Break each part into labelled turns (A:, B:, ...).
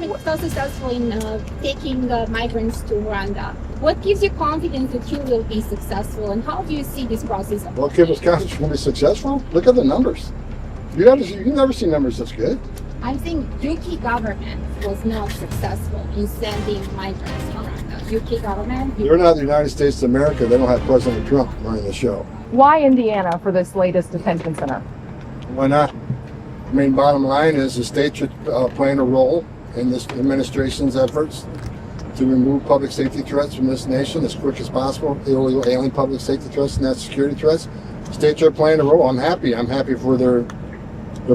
A: been so successful in taking migrants to Rwanda. What gives you confidence that you will be successful, and how do you see this process?
B: What gives us confidence we'll be successful? Look at the numbers. You never see numbers that's good.
A: I think UK government was not successful in sending migrants to Rwanda. UK government.
B: They're not the United States of America. They don't have President Trump running the show.
C: Why Indiana for this latest detention center?
B: Why not? I mean, bottom line is the state should play a role in this administration's efforts to remove public safety threats from this nation as quick as possible, illegal alien public safety threats and national security threats. States are playing a role. I'm happy. I'm happy for their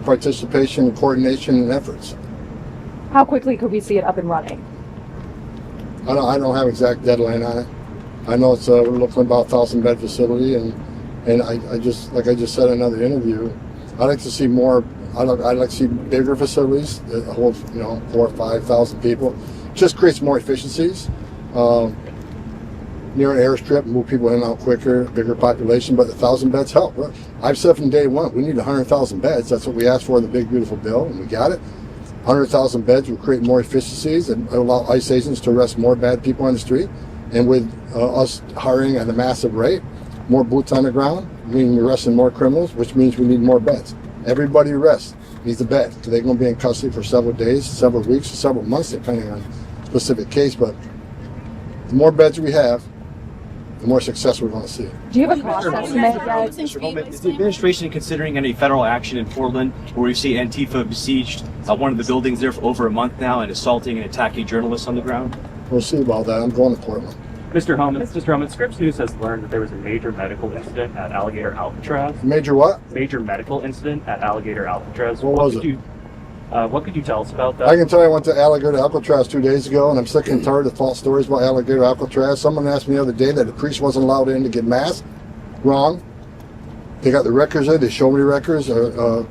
B: participation and coordination and efforts.
C: How quickly could we see it up and running?
B: I don't have exact deadline on it. I know it's we're looking at about 1,000-bed facility, and I just, like I just said in another interview, I'd like to see more. I'd like to see bigger facilities that hold 4,000 or 5,000 people. Just creates more efficiencies. Near an airstrip, move people in and out quicker, bigger population, but the 1,000 beds help. I've said from day one, we need 100,000 beds. That's what we asked for in the big, beautiful bill, and we got it. 100,000 beds will create more efficiencies and allow ICE agents to arrest more bad people on the street. And with us hiring at a massive rate, more boots on the ground, meaning arresting more criminals, which means we need more beds. Everybody arrests needs a bed. So they're going to be in custody for several days, several weeks, several months, depending on specific case. But the more beds we have, the more success we're going to see.
C: Do you have a cost estimate?
D: Mr. Homan, is the administration considering any federal action in Portland, where we see Antifa besieged one of the buildings there for over a month now and assaulting and attacking journalists on the ground?
B: We'll see about that. I'm going to Portland.
E: Mr. Homan, Scripps News has learned that there was a major medical incident at Alligator Alcatraz.
B: Major what?
E: Major medical incident at Alligator Alcatraz.
B: What was it?
E: What could you tell us about that?
B: I can tell you I went to Alligator Alcatraz 2 days ago, and I'm sick and tired of false stories about Alligator Alcatraz. Someone asked me the other day that the priest wasn't allowed in to get mass. Wrong. They got the records there. They showed me the records.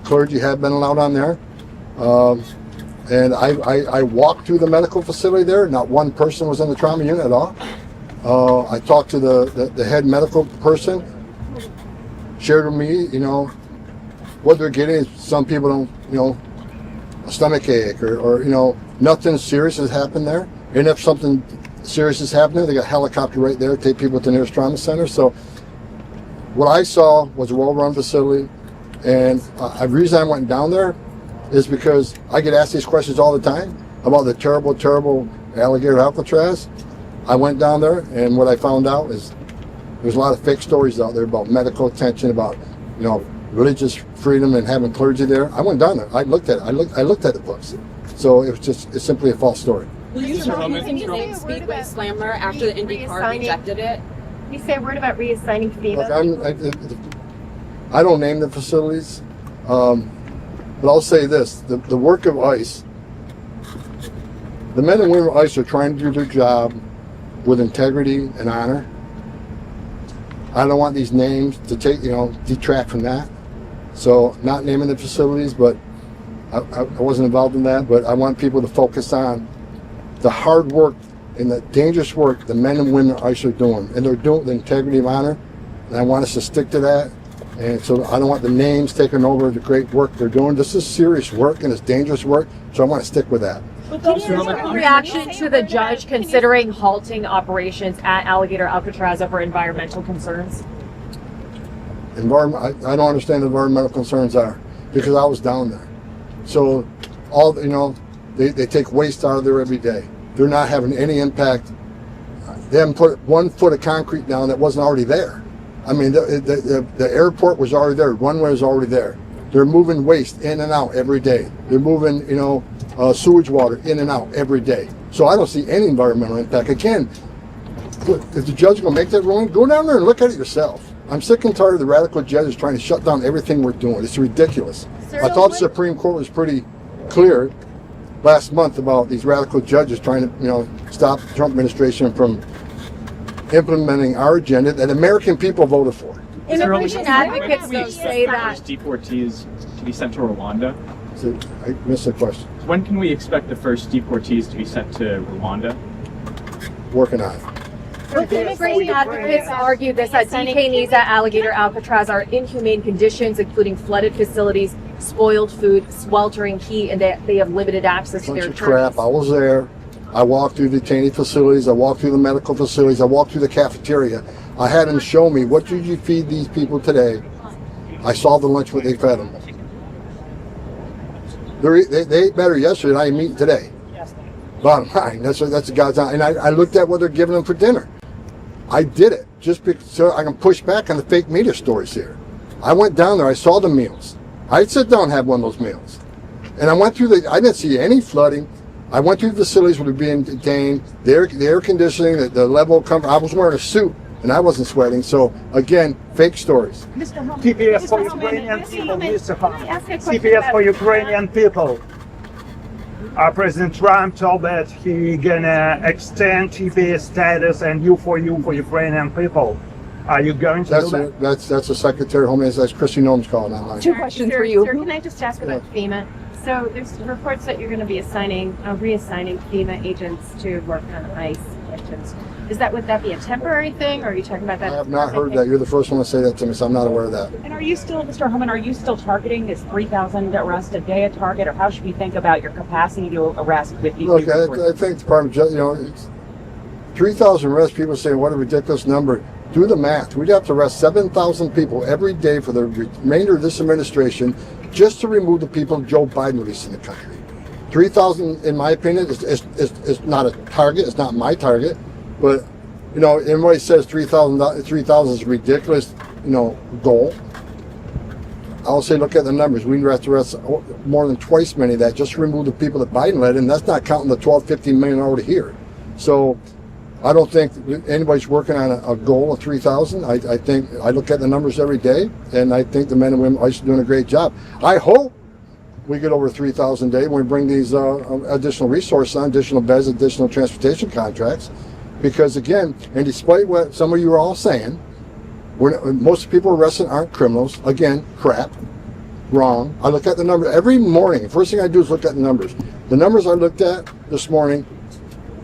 B: Clergy had been allowed on there. And I walked through the medical facility there. Not one person was in the trauma unit at all. I talked to the head medical person, shared with me, what they're getting. Some people don't, a stomach ache or nothing serious has happened there. And if something serious is happening, they got a helicopter right there, take people to the nearest trauma center. So what I saw was a well-run facility. And the reason I went down there is because I get asked these questions all the time about the terrible, terrible Alligator Alcatraz. I went down there, and what I found out is there's a lot of fake stories out there about medical attention, about religious freedom and having clergy there. I went down there. I looked at it. I looked at the books. So it's simply a false story.
F: Will you use the name Speedway Slammer after the IndyCar rejected it?
G: You say a word about reassigning FEMA?
B: Look, I don't name the facilities, but I'll say this: the work of ICE, the men and women of ICE are trying to do their job with integrity and honor. I don't want these names to detract from that. So not naming the facilities, but I wasn't involved in that, but I want people to focus on the hard work and the dangerous work the men and women of ICE are doing. And they're doing the integrity of honor, and I want us to stick to that. And so I don't want the names taking over the great work they're doing. This is serious work and it's dangerous work, so I want to stick with that.
C: Reaction to the judge considering halting operations at Alligator Alcatraz over environmental concerns?
B: I don't understand what environmental concerns are because I was down there. So they take waste out of there every day. They're not having any impact. They haven't put 1 foot of concrete down that wasn't already there. I mean, the airport was already there. Runway was already there. They're moving waste in and out every day. They're moving, sewage water in and out every day. So I don't see any environmental impact. Again, if the judge is going to make that ruling, go down there and look at it yourself. I'm sick and tired of the radical judges trying to shut down everything we're doing. It's ridiculous. I thought the Supreme Court was pretty clear last month about these radical judges trying to, stop the Trump administration from implementing our agenda that American people voted for.
C: Immigration advocates say that
E: deportees to be sent to Rwanda.
B: So I missed the question.
E: When can we expect the first deportees to be sent to Rwanda?
B: Working on it.
C: Immigration advocates argue this, that detainees at Alligator Alcatraz are in inhumane conditions, including flooded facilities, spoiled food, sweltering heat, and they have limited access to
B: Bunch
C: their
B: of crap. I was there. I walked through detainee facilities. I walked through the medical facilities. I walked through the cafeteria. I had them show me, what did you feed these people today? I saw the lunch what they fed them. They ate better yesterday than I am eating today. Bottom line, that's the God's honest. And I looked at what they're giving them for dinner. I did it just because, so I can push back on the fake media stories here. I went down there. I saw the meals. I'd sit down and have one of those meals. And I went through I didn't see any flooding. I went through the facilities where they're being detained, the air conditioning, the level of comfort. I was wearing a suit and I wasn't sweating. So again, fake stories.
H: TPS for Ukrainian people, Mr. Homan. TPS for Ukrainian people. President Trump told that he gonna extend TPS status and you for Ukrainian people. Are you going to do that?
B: That's the Secretary of Homeland. That's Christy Noem's calling on mine.
G: Two questions for you. Sir, can I just ask about FEMA? So there's reports that you're going to be reassigning FEMA agents to work on ICE missions. Would that be a temporary thing, or are you talking about that?
B: I have not heard that. You're the first one to say that to me, so I'm not aware of that.
I: And are you still, Mr. Homan, are you still targeting this 3,000 arrest a day a target, or how should we think about your capacity to arrest with these?
B: Look, I think the Department of 3,000 arrests. People say what a ridiculous number. Do the math. We'd have to arrest 7,000 people every day for the remainder of this administration just to remove the people Joe Biden released in the country. 3,000, in my opinion, is not a target. It's not my target. But, everybody says 3,000 is a ridiculous, goal. I'll say, look at the numbers. We have to arrest more than twice many of that just to remove the people that Biden led, and that's not counting the 12, 15 million already here. So I don't think anybody's working on a goal of 3,000. I think I look at the numbers every day, and I think the men and women are doing a great job. I hope we get over 3,000 a day when we bring these additional resources on, additional beds, additional transportation contracts. Because again, and despite what some of you are all saying, most people arrested aren't criminals. Again, crap, wrong. I look at the numbers every morning. First thing I do is look at the numbers. The numbers I looked at this morning,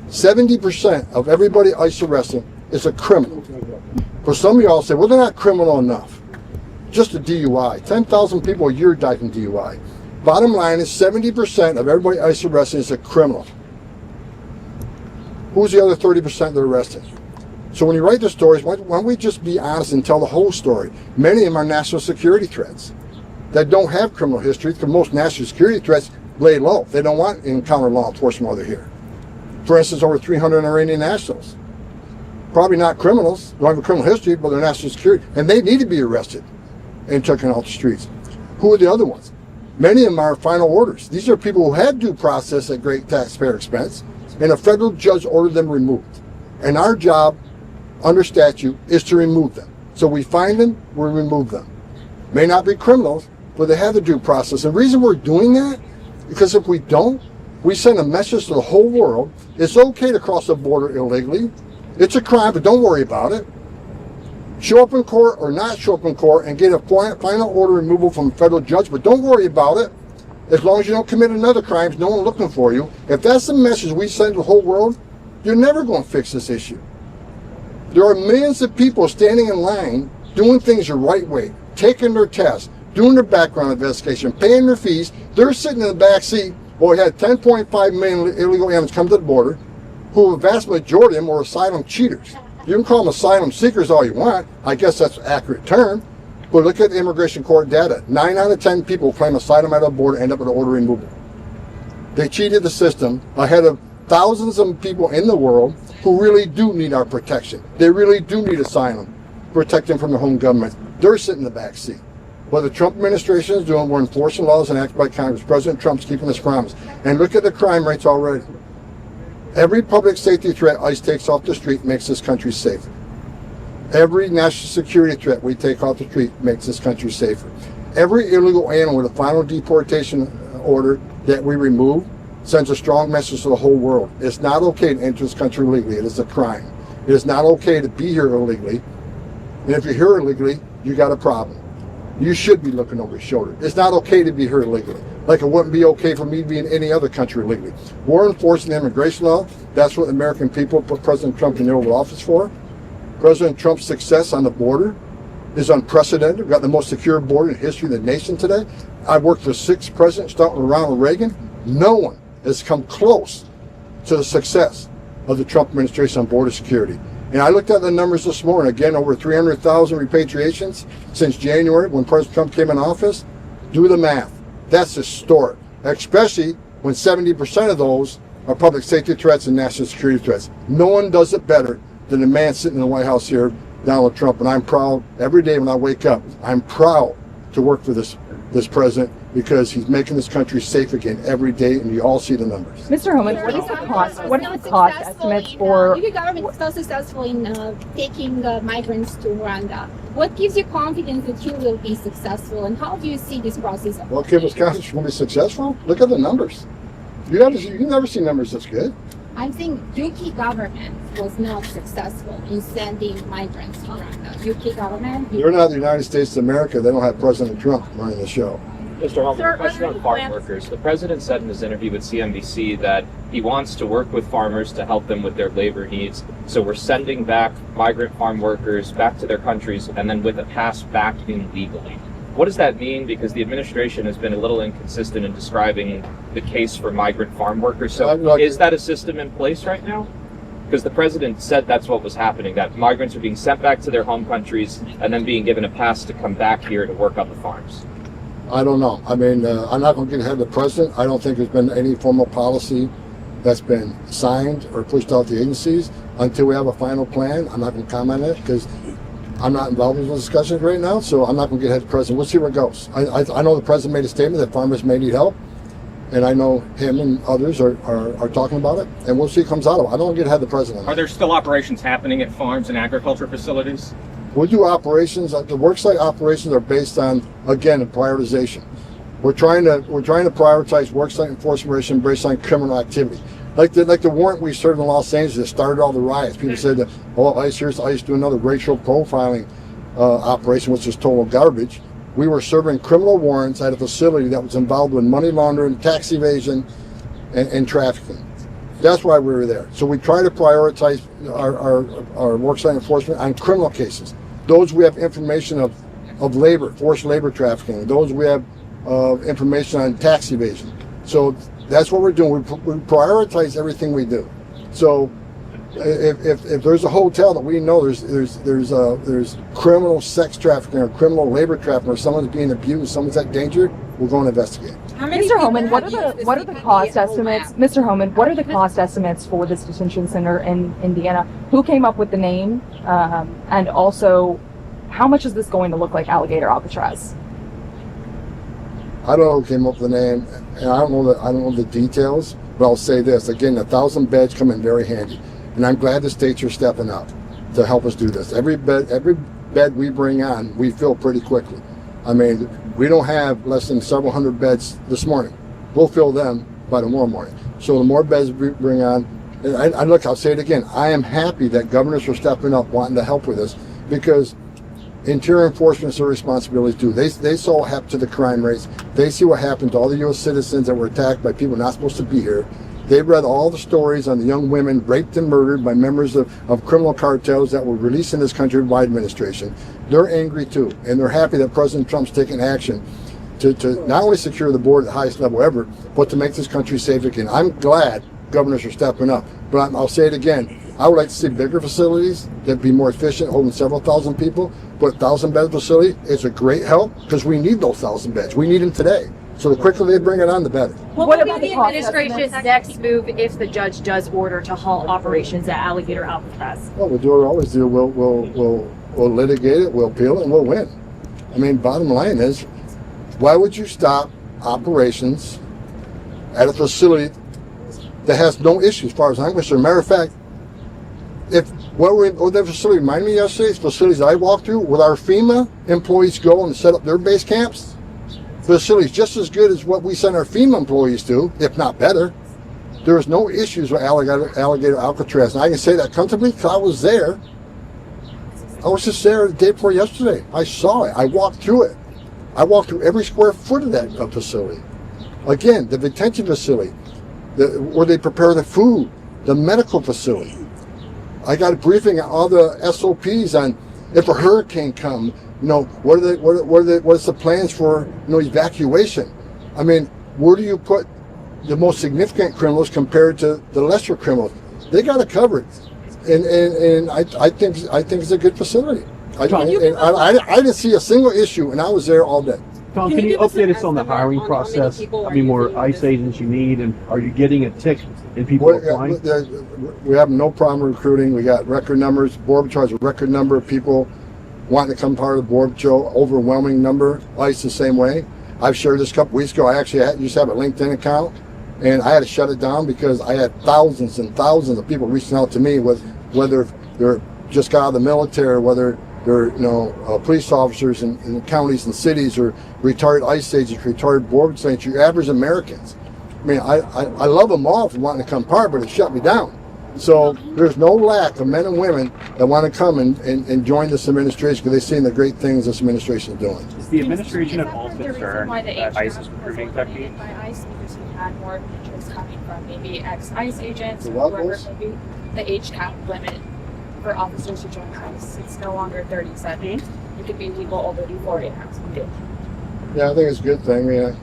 B: 70% of everybody ICE arrested is a criminal. For some of y'all say, well, they're not criminal enough. Just a DUI. 10,000 people a year die from DUI. Bottom line is 70% of everybody ICE arrested is a criminal. Who's the other 30% they're arrested? So when you write the stories, why don't we just be honest and tell the whole story? Many of them are national security threats that don't have criminal history, because most national security threats lay low. They don't want to encounter law enforcement while they're here. For instance, over 300 Iranian nationals. Probably not criminals, don't have a criminal history, but they're national security. And they need to be arrested and taken off the streets. Who are the other ones? Many of them are final orders. These are people who had due process at great taxpayer expense, and a federal judge ordered them removed. And our job, under statute, is to remove them. So we find them, we remove them. May not be criminals, but they have the due process. And the reason we're doing that, because if we don't, we send a message to the whole world. It's okay to cross the border illegally. It's a crime, but don't worry about it. Show up in court or not show up in court and get a final order removal from a federal judge, but don't worry about it. As long as you don't commit another crime, no one looking for you. If that's the message we send to the whole world, you're never going to fix this issue. There are millions of people standing in line doing things the right way, taking their tests, doing their background investigation, paying their fees. They're sitting in the back seat. Well, we had 10.5 million illegal aliens come to the border, who a vast majority of them were asylum cheaters. You can call them asylum seekers all you want. I guess that's an accurate term. But look at the immigration court data. 9 out of 10 people claim asylum at the border end up with an order removal. They cheated the system ahead of thousands of people in the world who really do need our protection. They really do need asylum, protect them from their home government. They're sitting in the back seat. What the Trump administration is doing, we're enforcing laws enacted by Congress. President Trump's keeping his promise. And look at the crime rates already. Every public safety threat ICE takes off the street makes this country safer. Every national security threat we take off the street makes this country safer. Every illegal alien with a final deportation order that we remove sends a strong message to the whole world. It's not okay to enter this country illegally. It is a crime. It is not okay to be here illegally. And if you're here illegally, you got a problem. You should be looking over your shoulder. It's not okay to be here illegally. Like it wouldn't be okay for me to be in any other country illegally. We're enforcing the immigration law. That's what the American people put President Trump in the Oval Office for. President Trump's success on the border is unprecedented. We've got the most secure border in the history of the nation today. I've worked for 6 presidents, starting with Ronald Reagan. No one has come close to the success of the Trump administration on border security. And I looked at the numbers this morning. Again, over 300,000 repatriations since January when President Trump came in office. Do the math. That's historic, especially when 70% of those are public safety threats and national security threats. No one does it better than the man sitting in the White House here, Donald Trump. And I'm proud every day when I wake up. I'm proud to work for this president because he's making this country safe again every day, and you all see the numbers.
J: Mr. Homan, what is the cost? What is the cost estimates for?
A: Your government is so successful in taking migrants to Rwanda. What gives you confidence that you will be successful, and how do you see this process?
B: What gives us confidence we're going to be successful? Look at the numbers. You've never seen numbers this good.
A: I think UK government was not successful in sending migrants to Rwanda. UK government.
B: They're not the United States of America. They don't have President Trump running the show.
K: Mr. Homan, question on farm workers. The president said in his interview with CNBC that he wants to work with farmers to help them with their labor needs. So we're sending back migrant farm workers back to their countries and then with a pass back in legally. What does that mean? Because the administration has been a little inconsistent in describing the case for migrant farm workers. So is that a system in place right now? Because the president said that's what was happening, that migrants are being sent back to their home countries and then being given a pass to come back here to work on the farms.
B: I don't know. I mean, I'm not going to get ahead of the president. I don't think there's been any formal policy that's been signed or pushed out to agencies until we have a final plan. I'm not going to comment on it because I'm not involved in those discussions right now, so I'm not going to get ahead of the president. We'll see where it goes. I know the president made a statement that farmers may need help, and I know him and others are talking about it, and we'll see what comes out of it. I don't want to get ahead of the president.
L: Are there still operations happening at farms and agriculture facilities?
B: We do operations. The worksite operations are based on, again, a prioritization. We're trying to prioritize worksite enforcement based on criminal activity. Like the warrant we served in Los Angeles that started all the riots. People said that, ICE do another racial profiling operation, which is total garbage. We were serving criminal warrants at a facility that was involved with money laundering, tax evasion, and trafficking. That's why we were there. So we try to prioritize our worksite enforcement on criminal cases. Those we have information of labor, forced labor trafficking. Those we have information on tax evasion. So that's what we're doing. We prioritize everything we do. So if there's a hotel that we know there's criminal sex trafficking or criminal labor trafficking or someone's being abused, someone's at danger, we're going to investigate.
J: Mr. Homan, what are the cost estimates? Mr. Homan, what are the cost estimates for this detention center in Indiana? Who came up with the name? And also, how much is this going to look like Alligator Alcatraz?
B: I don't know who came up with the name, and I don't know the details. But I'll say this again: 1,000 beds come in very handy, and I'm glad the states are stepping up to help us do this. Every bed we bring on, we fill pretty quickly. I mean, we don't have less than several hundred beds this morning. We'll fill them by tomorrow morning. So the more beds we bring on, and look, I'll say it again, I am happy that governors are stepping up wanting to help with this because interior enforcement is their responsibility too. They saw what happened to the crime rates. They see what happened to all the U.S. citizens that were attacked by people not supposed to be here. They read all the stories on the young women raped and murdered by members of criminal cartels that were released in this country by administration. They're angry too, and they're happy that President Trump's taking action to not only secure the border at the highest level ever, but to make this country safe again. I'm glad governors are stepping up, but I'll say it again. I would like to see bigger facilities that be more efficient, holding several thousand people. But 1,000-bed facility is a great help because we need those 1,000 beds. We need them today. So the quicker they bring it on, the better.
C: What about the administration's next move if the judge does order to halt operations at Alligator Alcatraz?
B: Well, we'll do what we always do. We'll litigate it, we'll appeal it, and we'll win. I mean, bottom line is, why would you stop operations at a facility that has no issues as far as I'm concerned? Matter of fact, that facility reminded me yesterday, it's facilities I walked through, with our FEMA employees go and set up their base camps. Facilities just as good as what we send our FEMA employees to, if not better. There was no issues with Alligator Alcatraz. And I can say that comfortably because I was there. I was just there the day before yesterday. I saw it. I walked through it. I walked through every square foot of that facility. Again, the detention facility, where they prepare the food, the medical facility. I got a briefing on all the SOPs on if a hurricane comes, what's the plans for, evacuation? I mean, where do you put the most significant criminals compared to the lesser criminals? They got it covered, and I think it's a good facility. I didn't see a single issue, and I was there all day.
M: Tom, can you update us on the hiring process? How many more ICE agents you need, and are you getting a tick in people applying?
B: We have no problem recruiting. We got record numbers. Border Czar has a record number of people wanting to become part of the Border Czar. Overwhelming number. ICE the same way. I've shared this a couple weeks ago. I actually used to have a LinkedIn account, and I had to shut it down because I had thousands and thousands of people reaching out to me with whether they're just got out of the military, or whether they're police officers in counties and cities, or retired ICE agents, retired border agents, your average Americans. I mean, I love them all for wanting to come part, but it shut me down. So there's no lack of men and women that want to come and join this administration because they've seen the great things this administration is doing.
E: Is the administration at all concerned that ICE is recruiting techniques?
N: By ICE because we've had more interest coming from maybe ex-ICE agents,
B: The
N: or
B: what was?
N: maybe the age cap limit for officers to join ICE. It's no longer 37. It could be people older than 40 now.
B: Yeah, I think it's a good thing. I mean,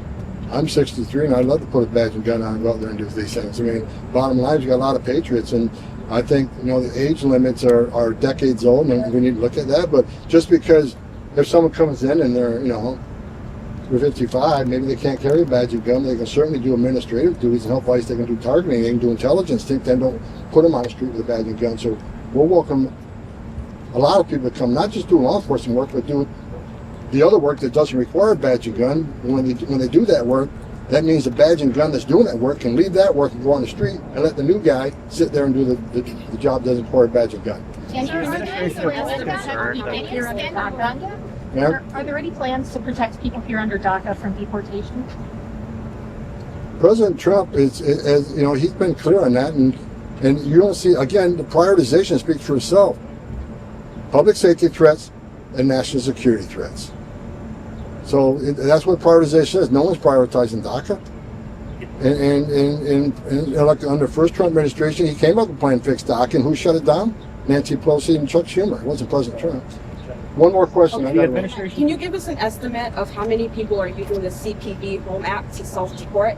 B: I'm 63 and I'd love to put a badge and gun on and go out there and do these things. I mean, bottom line is you got a lot of patriots, and I think, the age limits are decades old, and we need to look at that. But just because if someone comes in and they're, they're 55, maybe they can't carry a badge and gun, they can certainly do administrative duties and help ICE. They can do targeting, they can do intelligence, then don't put them on the street with a badge and gun. So we'll welcome a lot of people to come, not just do law enforcement work, but do the other work that doesn't require a badge and gun. When they do that work, that means the badge and gun that's doing that work can leave that work and go on the street and let the new guy sit there and do the job that doesn't require a badge and gun.
A: Are there any plans to protect people here under DACA from deportation?
B: President Trump is he's been clear on that, and you don't see, again, the prioritization speaks for itself. Public safety threats and national security threats. So that's what prioritization is. No one's prioritizing DACA. And like under first Trump administration, he came up with a plan to fix DACA, and who shut it down? Nancy Pelosi and Chuck Schumer. It wasn't President Trump. One more question.
F: Can you give us an estimate of how many people are using the CPB Home Act to self-deport?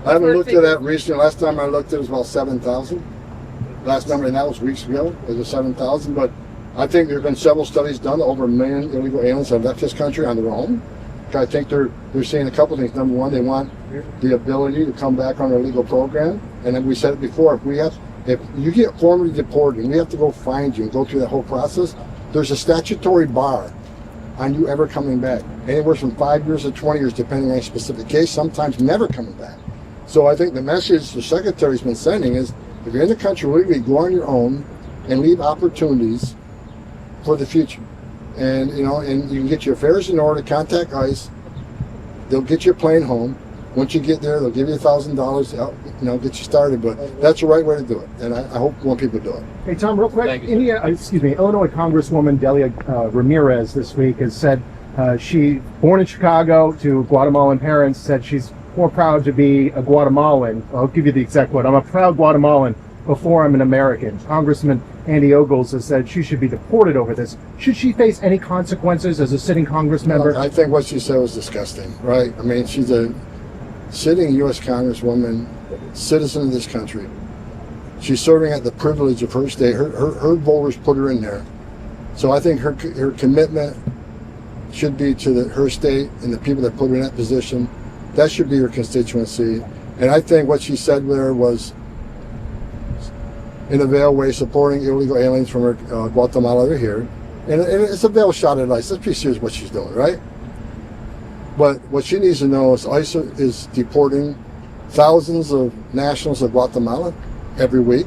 B: I haven't looked at that recently. Last time I looked, it was about 7,000. Last number, and that was weeks ago. It was 7,000. But I think there have been several studies done. Over 1 million illegal aliens have left this country on their own. I think they're seeing a couple things. Number one, they want the ability to come back on their legal program. And then we said it before, if you get formally deported and we have to go find you and go through that whole process, there's a statutory bar on you ever coming back. Anywhere from 5 years to 20 years, depending on a specific case, sometimes never coming back. So I think the message the Secretary's been sending is, if you're in the country legally, go on your own and leave opportunities for the future. And and you can get your affairs in order, contact ICE. They'll get your plane home. Once you get there, they'll give you $1,000, get you started. But that's the right way to do it, and I hope more people do it.
M: Hey Tom, real quick, Illinois Congresswoman Delia Ramirez this week has said she, born in Chicago to Guatemalan parents, said she's more proud to be a Guatemalan. I'll give you the exact quote. I'm a proud Guatemalan before I'm an American. Congressman Andy Ogles has said she should be deported over this. Should she face any consequences as a sitting Congress member?
B: I think what she said was disgusting, right? I mean, she's a sitting U.S. Congresswoman, citizen of this country. She's serving at the privilege of her state. Her voters put her in there. So I think her commitment should be to her state and the people that put her in that position. That should be her constituency. And I think what she said there was, in a veiled way, supporting illegal aliens from Guatemala that are here. And it's a veiled shot at ICE. Let's be serious what she's doing, right? But what she needs to know is ICE is deporting thousands of nationals of Guatemala every week.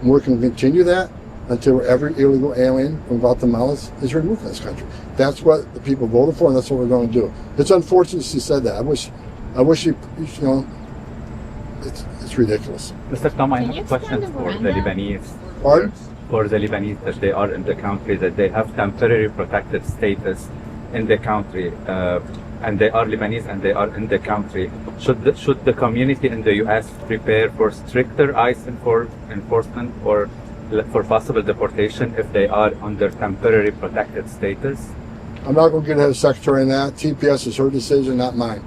B: And we're going to continue that until every illegal alien from Guatemala is removed from this country. That's what the people voted for, and that's what we're going to do. It's unfortunate she said that. I wish she, it's ridiculous.
O: Mr. Tom, I have a question for the Lebanese.
B: Pardon?
O: For the Lebanese, that they are in the country, that they have temporary protected status in the country, and they are Lebanese and they are in the country. Should the community in the U.S. prepare for stricter ICE enforcement, or for possible deportation if they are under temporary protected status?
B: I'm not going to get ahead of the Secretary on that. TPS is her decision, not mine.